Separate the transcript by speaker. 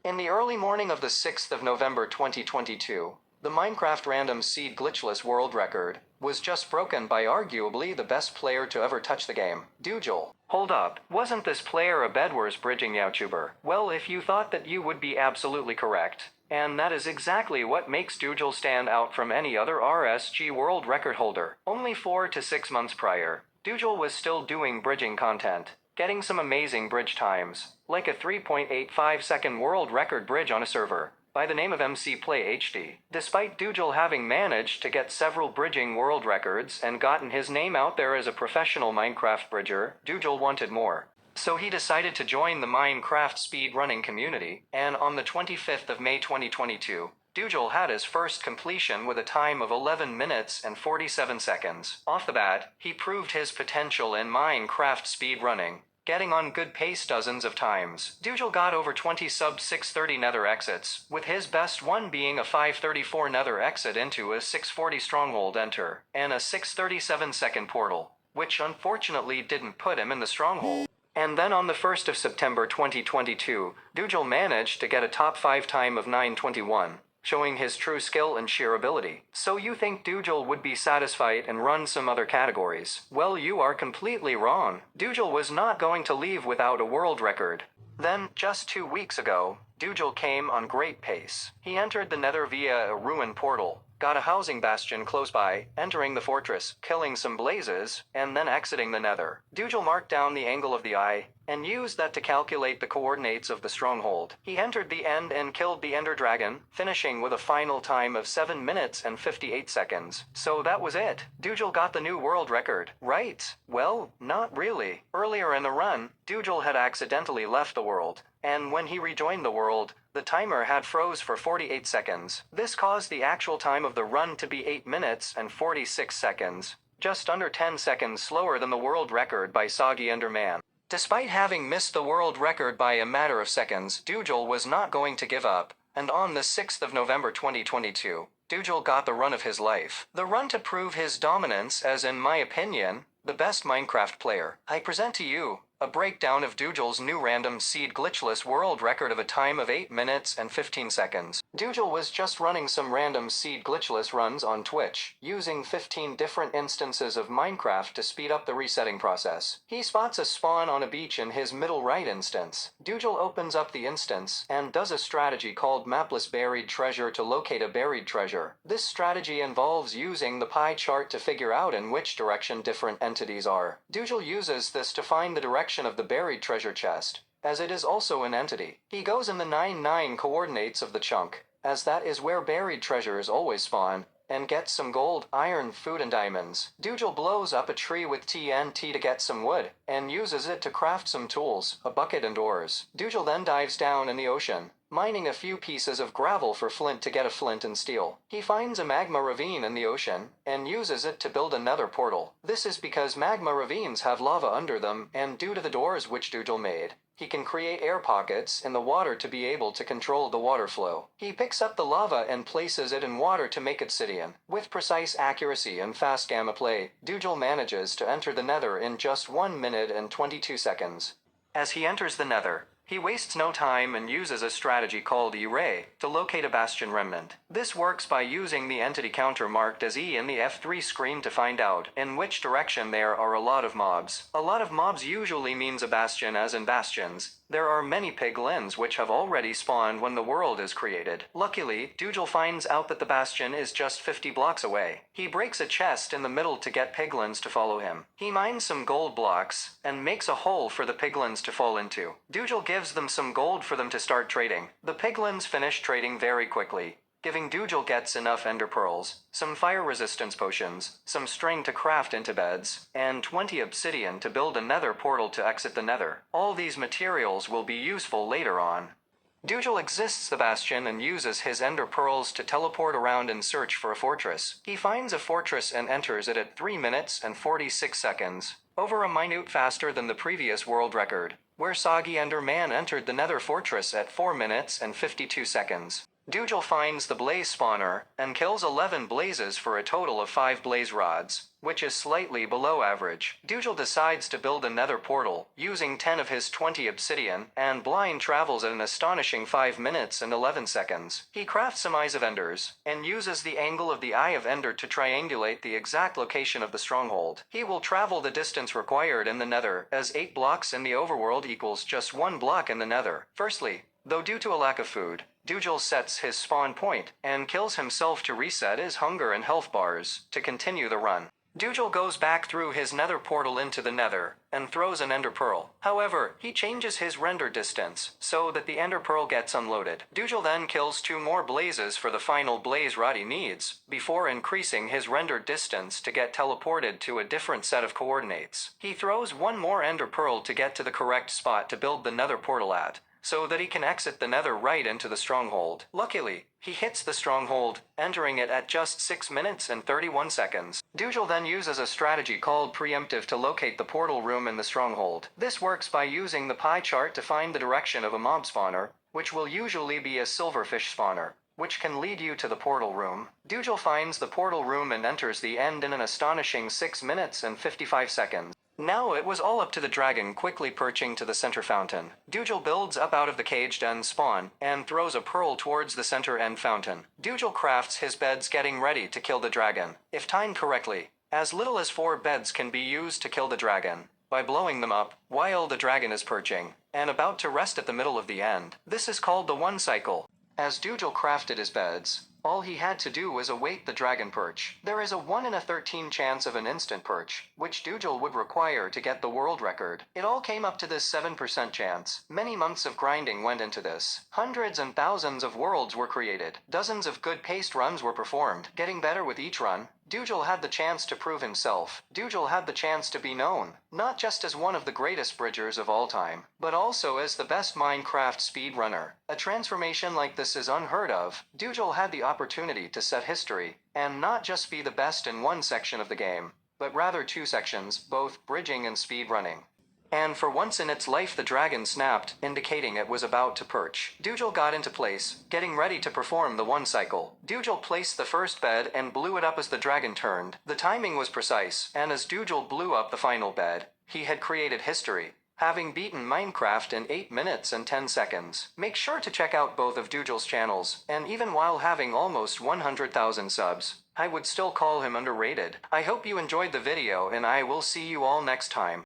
Speaker 1: In the early morning of the 6th of November 2022, the Minecraft random seed glitchless world record was just broken by arguably the best player to ever touch the game, Doogile. Hold up, wasn't this player a Bedwars bridging YouTuber? Well, if you thought that, you would be absolutely correct. And that is exactly what makes Doogile stand out from any other RSG world record holder. Only 4 to 6 months prior, Doogile was still doing bridging content, getting some amazing bridge times, like a 3.85 second world record bridge on a server by the name of MC Play HD. Despite Doogile having managed to get several bridging world records and gotten his name out there as a professional Minecraft bridger, Doogile wanted more. So he decided to join the Minecraft speedrunning community, and on the 25th of May 2022, Doogile had his first completion with a time of 11 minutes and 47 seconds. Off the bat, he proved his potential in Minecraft speedrunning, getting on good pace dozens of times. Doogile got over 20 sub 630 nether exits, with his best one being a 534 nether exit into a 640 stronghold enter, and a 637 second portal, which unfortunately didn't put him in the stronghold. And then on the 1st of September 2022, Doogile managed to get a top 5 time of 9:21, showing his true skill and sheer ability. So you think Doogile would be satisfied and run some other categories? Well, you are completely wrong. Doogile was not going to leave without a world record. Then, just 2 weeks ago, Doogile came on great pace. He entered the nether via a ruin portal, got a housing bastion close by, entering the fortress, killing some blazes, and then exiting the nether. Doogile marked down the angle of the eye, and used that to calculate the coordinates of the stronghold. He entered the end and killed the ender dragon, finishing with a final time of 7 minutes and 58 seconds. So that was it. Doogile got the new world record, right? Well, not really. Earlier in the run, Doogile had accidentally left the world, and when he rejoined the world, the timer had froze for 48 seconds. This caused the actual time of the run to be 8 minutes and 46 seconds, just under 10 seconds slower than the world record by Soggy Enderman. Despite having missed the world record by a matter of seconds, Doogile was not going to give up, and on the 6th of November 2022, Doogile got the run of his life. The run to prove his dominance as, in my opinion, the best Minecraft player. I present to you a breakdown of Doogile's new random seed glitchless world record of a time of 8 minutes and 15 seconds. Doogile was just running some random seed glitchless runs on Twitch, using 15 different instances of Minecraft to speed up the resetting process. He spots a spawn on a beach in his middle right instance. Doogile opens up the instance and does a strategy called mapless buried treasure to locate a buried treasure. This strategy involves using the pie chart to figure out in which direction different entities are. Doogile uses this to find the direction of the buried treasure chest, as it is also an entity. He goes in the 9-9 coordinates of the chunk, as that is where buried treasures always spawn, and gets some gold, iron, food, and diamonds. Doogile blows up a tree with TNT to get some wood, and uses it to craft some tools, a bucket and oars. Doogile then dives down in the ocean, mining a few pieces of gravel for flint to get a flint and steel. He finds a magma ravine in the ocean, and uses it to build a nether portal. This is because magma ravines have lava under them, and due to the doors which Doogile made, he can create air pockets in the water to be able to control the water flow. He picks up the lava and places it in water to make obsidian. With precise accuracy and fast gamma play, Doogile manages to enter the nether in just 1 minute and 22 seconds. As he enters the nether, he wastes no time and uses a strategy called E-Ray to locate a bastion remnant. This works by using the entity counter marked as E in the F3 screen to find out in which direction there are a lot of mobs. A lot of mobs usually means a bastion, as in bastions. There are many piglins which have already spawned when the world is created. Luckily, Doogile finds out that the bastion is just 50 blocks away. He breaks a chest in the middle to get piglins to follow him. He mines some gold blocks and makes a hole for the piglins to fall into. Doogile gives them some gold for them to start trading. The piglins finish trading very quickly, giving Doogile gets enough ender pearls, some fire resistance potions, some string to craft into beds, and 20 obsidian to build a nether portal to exit the nether. All these materials will be useful later on. Doogile exits the bastion and uses his ender pearls to teleport around and search for a fortress. He finds a fortress and enters it at 3 minutes and 46 seconds, over a minute faster than the previous world record, where Soggy Enderman entered the nether fortress at 4 minutes and 52 seconds. Doogile finds the blaze spawner and kills 11 blazes for a total of 5 blaze rods, which is slightly below average. Doogile decides to build a nether portal, using 10 of his 20 obsidian, and blind travels at an astonishing 5 minutes and 11 seconds. He crafts some Eyes of Enders, and uses the angle of the Eye of Ender to triangulate the exact location of the stronghold. He will travel the distance required in the nether, as 8 blocks in the overworld equals just 1 block in the nether. Firstly, though due to a lack of food, Doogile sets his spawn point, and kills himself to reset his hunger and health bars, to continue the run. Doogile goes back through his nether portal into the nether, and throws an ender pearl. However, he changes his render distance, so that the ender pearl gets unloaded. Doogile then kills 2 more blazes for the final blaze rod he needs, before increasing his render distance to get teleported to a different set of coordinates. He throws 1 more ender pearl to get to the correct spot to build the nether portal at, so that he can exit the nether right into the stronghold. Luckily, he hits the stronghold, entering it at just 6 minutes and 31 seconds. Doogile then uses a strategy called preemptive to locate the portal room in the stronghold. This works by using the pie chart to find the direction of a mob spawner, which will usually be a silverfish spawner, which can lead you to the portal room. Doogile finds the portal room and enters the end in an astonishing 6 minutes and 55 seconds. Now it was all up to the dragon quickly perching to the center fountain. Doogile builds up out of the caged end spawn, and throws a pearl towards the center end fountain. Doogile crafts his beds getting ready to kill the dragon. If timed correctly, as little as 4 beds can be used to kill the dragon, by blowing them up, while the dragon is perching, and about to rest at the middle of the end. This is called the 1 cycle. As Doogile crafted his beds, all he had to do was await the dragon perch. There is a 1 in a 13 chance of an instant perch, which Doogile would require to get the world record. It all came up to this 7% chance. Many months of grinding went into this. Hundreds and thousands of worlds were created. Dozens of good paced runs were performed. Getting better with each run, Doogile had the chance to prove himself. Doogile had the chance to be known, not just as one of the greatest bridgers of all time, but also as the best Minecraft speedrunner. A transformation like this is unheard of. Doogile had the opportunity to set history, and not just be the best in 1 section of the game, but rather 2 sections, both bridging and speedrunning. And for once in its life the dragon snapped, indicating it was about to perch. Doogile got into place, getting ready to perform the 1 cycle. Doogile placed the first bed and blew it up as the dragon turned. The timing was precise, and as Doogile blew up the final bed, he had created history, having beaten Minecraft in 8 minutes and 10 seconds. Make sure to check out both of Doogile's channels, and even while having almost 100,000 subs, I would still call him underrated. I hope you enjoyed the video, and I will see you all next time.